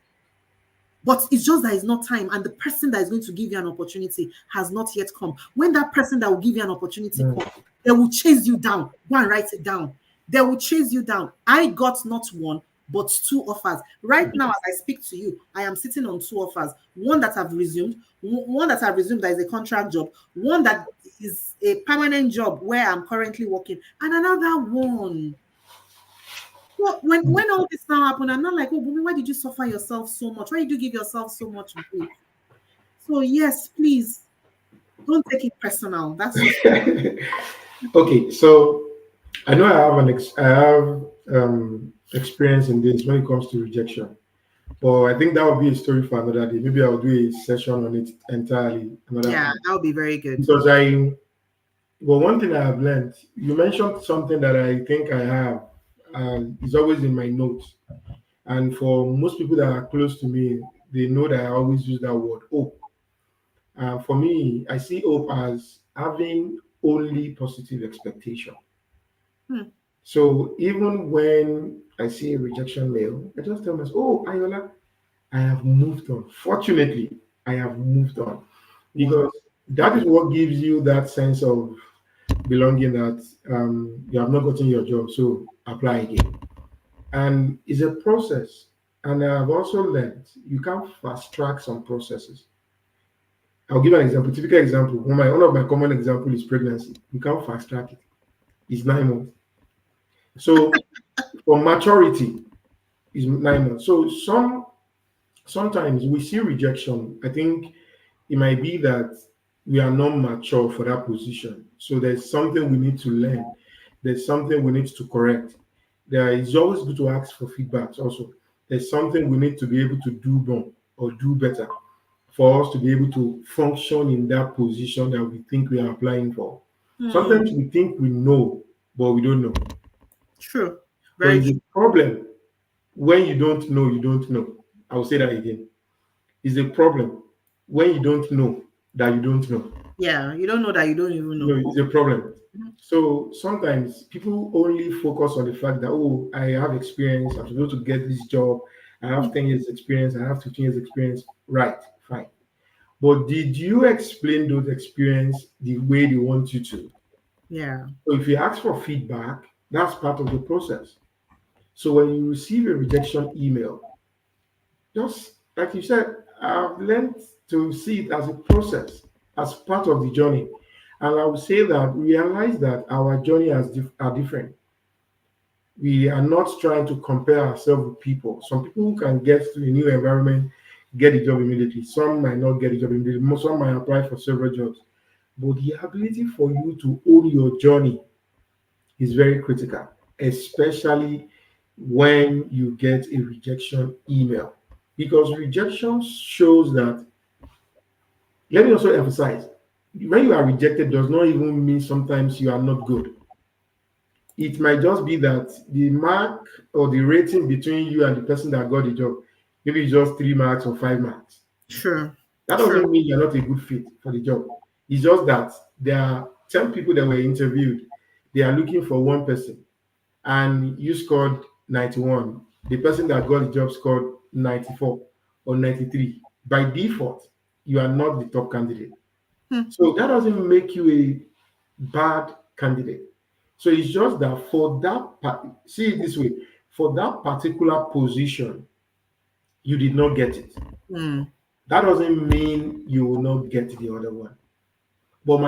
But it's just that it's not time, and the person that is going to give you an opportunity has not yet come. When that person that will give you an opportunity comes, they will chase you down. Go and write it down. They will chase you down. I got not one, but two offers. Right now, as I speak to you, I am sitting on two offers. One that I've resumed, that is a contract job, one that is a permanent job where I'm currently working, and another one. So when all this now happened, I'm not like, Bumi, why did you suffer yourself so much? Why did you give yourself so much grief? So yes, please Don't take it personal. That's just Okay, so I know I have experience in this when it comes to rejection. But I think that would be a story for another day. Maybe I'll do a session on it entirely another yeah, time. that would be very good. Because well, one thing I have learned, you mentioned something that I think I have, and it's always in my notes. And for most people that are close to me, they know that I always use that word, hope. For me, I see hope as having only positive expectation. Hmm. So even when I see a rejection mail, I just tell myself, oh, Ayola, I have moved on. Fortunately, I have moved on Wow. because that is what gives you that sense of belonging that you have not gotten your job, so apply again. And it's a process. And I've also learned you can't fast track some processes. I'll give an example. Typical example. One of my common example is pregnancy. You can't fast track it. It's 9 months. So for maturity, is 9 months. So sometimes we see rejection. I think it might be that we are not mature for that position. So there's something we need to learn. There's something we need to correct. There is always good to ask for feedbacks also. There's something we need to be able to do more or do better for us to be able to function in that position that we think we are applying for. Hmm. Sometimes we think we know, but we don't know. True. But Very it's true. a problem when you don't know, you don't know. I will say that again. It's a problem when you don't know that you don't know. Yeah, you don't know that you don't even No, know. it's a problem. Mhm. So sometimes people only focus on the fact that, oh, I have experience, I'm supposed to get this job, I have 10 years experience, I have 15 years experience. Right, fine. But did you explain those experience the way they want you to? Yeah. So if you ask for feedback, that's part of the process. So when you receive a rejection email, just like you said, I've learned to see it as a process, as part of the journey. And I would say that realize that our journey are different. We are not trying to compare ourselves with people. Some people who can get to a new environment, get a job immediately. Some might not get a job immediately. Some might apply for several jobs. But the ability for you to own your journey is very critical, especially when you get a rejection email. Because rejection shows that, let me also emphasize, when you are rejected does not even mean sometimes you are not good. It might just be that the mark or the rating between you and the person that got the job, maybe it's just 3 marks or 5 marks. True. That True. doesn't mean you're not a good fit for the job. It's just that there are 10 people that were interviewed. They are looking for one person, and you scored 91. The person that got the job scored 94 or 93. By default, you are not the top candidate. Hmm. So that doesn't make you a bad candidate. So it's just that for that see it this way, for that particular position, you did not get it. Hmm. That doesn't mean you will not get the other one. But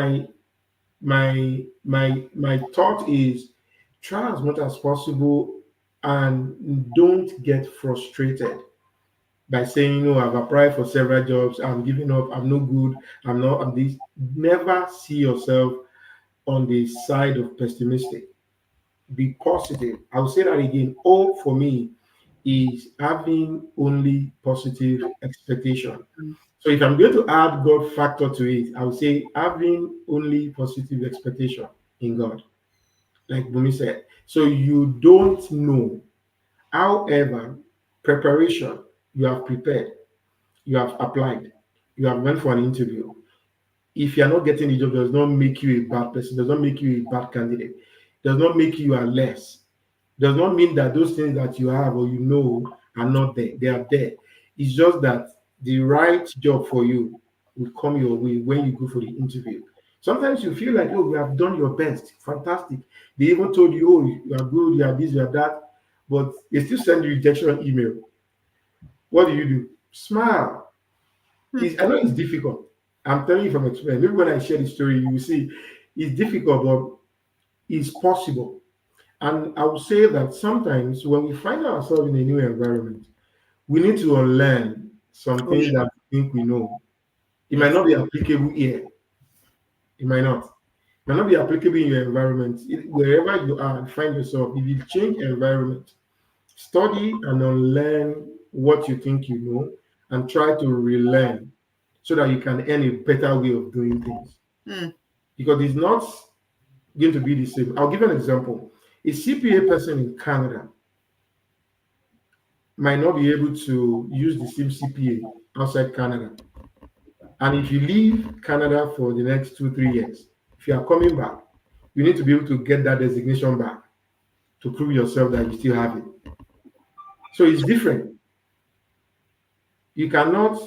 my thought is try as much as possible and don't get frustrated by saying, no, I've applied for several jobs, I'm giving up, I'm no good, I'm this. Never see yourself on the side of pessimistic. Be positive. I'll say that again. All for me is having only positive expectation. So if I'm going to add God factor to it, I would say having only positive expectation in God, like Bumi said. So you don't know. However, preparation, you have prepared, you have applied, you have went for an interview. If you are not getting the job, does not make you a bad person, does not make you a bad candidate, does not make you a less. Does not mean that those things that you have or you know are not there. They are there. It's just that the right job for you will come your way when you go for the interview. Sometimes you feel like, oh, you have done your best. Fantastic. They even told you, oh, you are good, you are this, you are that. But they still send you rejection email. What do? Smile. Hmm. I know it's difficult. I'm telling you from experience. Maybe when I share the story, you will see it's difficult, but it's possible. And I would say that sometimes when we find ourselves in a new environment, we need to unlearn some Oh things yeah. that we think we know. It might Yes. not be applicable here. It might not. It might not be applicable in your environment. Wherever you are, find yourself. If you change environment, study and unlearn what you think you know and try to relearn so that you can earn a better way of doing things. Mm. Because it's not going to be the same. I'll give you an example. A CPA person in Canada might not be able to use the same CPA outside Canada. And if you leave Canada for the next 2, 3 years, if you are coming back, you need to be able to get that designation back to prove yourself that you still have it. So it's different. You cannot,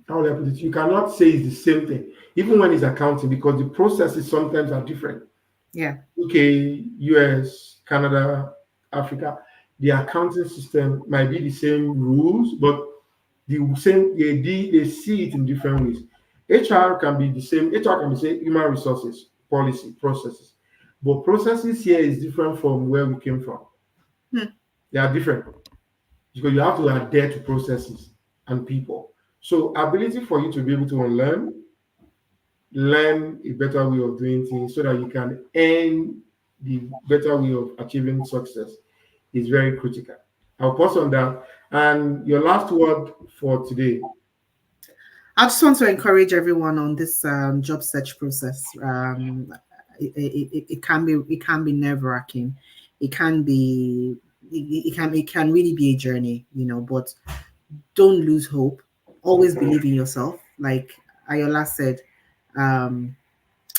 how will I put it? You cannot say it's the same thing, even when it's accounting, because the processes sometimes are different. Yeah. UK, US, Canada, Africa, the accounting system might be the same rules, but they see it in different ways. HR can be the same. HR can be say human resources, policy, processes, but processes here is different from where we came from. Hmm. They are different because you have to adhere to processes and people. So ability for you to be able to learn a better way of doing things so that you can earn the better way of achieving success is very critical. I'll pause on that. And your last word for today. I just want to encourage everyone on this job search process. It can be nerve wracking. It can be it can really be a journey, but don't lose hope. Always believe in yourself. Like Ayola said, um,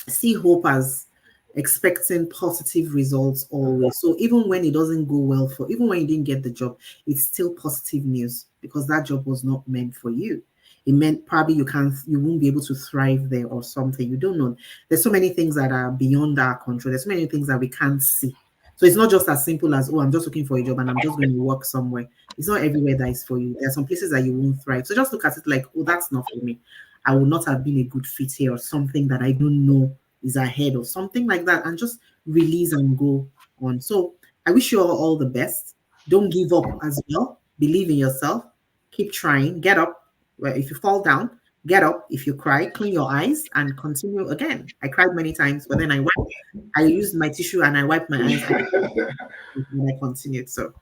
see hope as expecting positive results always. So even when it doesn't go well even when you didn't get the job, it's still positive news because that job was not meant for you. It meant probably you won't be able to thrive there or something. You don't know. There's so many things that are beyond our control. There's so many things that we can't see. So it's not just as simple as, oh, I'm just looking for a job and I'm just going to work somewhere. It's not everywhere that is for you. There are some places that you won't thrive. So just look at it like, oh, that's not for me. I would not have been a good fit here or something that I don't know is ahead or something like that, and just release and go on. So I wish you all the best. Don't give up as well. Believe in yourself. Keep trying. Get up. Well, if you fall down, get up. If you cry, clean your eyes and continue again. I cried many times, but then I used my tissue and I wiped my eyes and I continued. So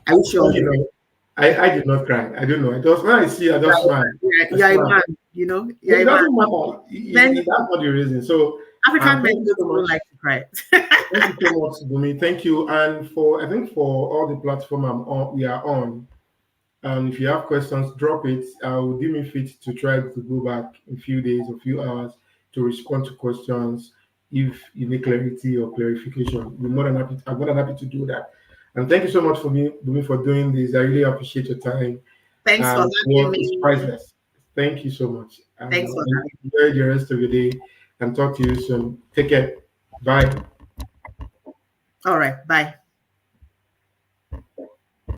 I wish you all the best. I did not cry. I don't know. I just when I see, I just smile. Yeah, a man, It doesn't matter. That's not the reason. So African men don't like to cry. Thank you so much, Bumi. Thank you. And I think for all the platform we are on, if you have questions, drop it. I will do me fit to try to go back in a few days or few hours to respond to questions if you need clarity or clarification. I'm more than happy to do that. And thank you so much for Bumi, for doing this. I really appreciate your time. Thanks for having me. It's priceless. Thank you so much. Thanks for that. Enjoy the rest of your day and talk to you soon. Take care. Bye. All right. Bye.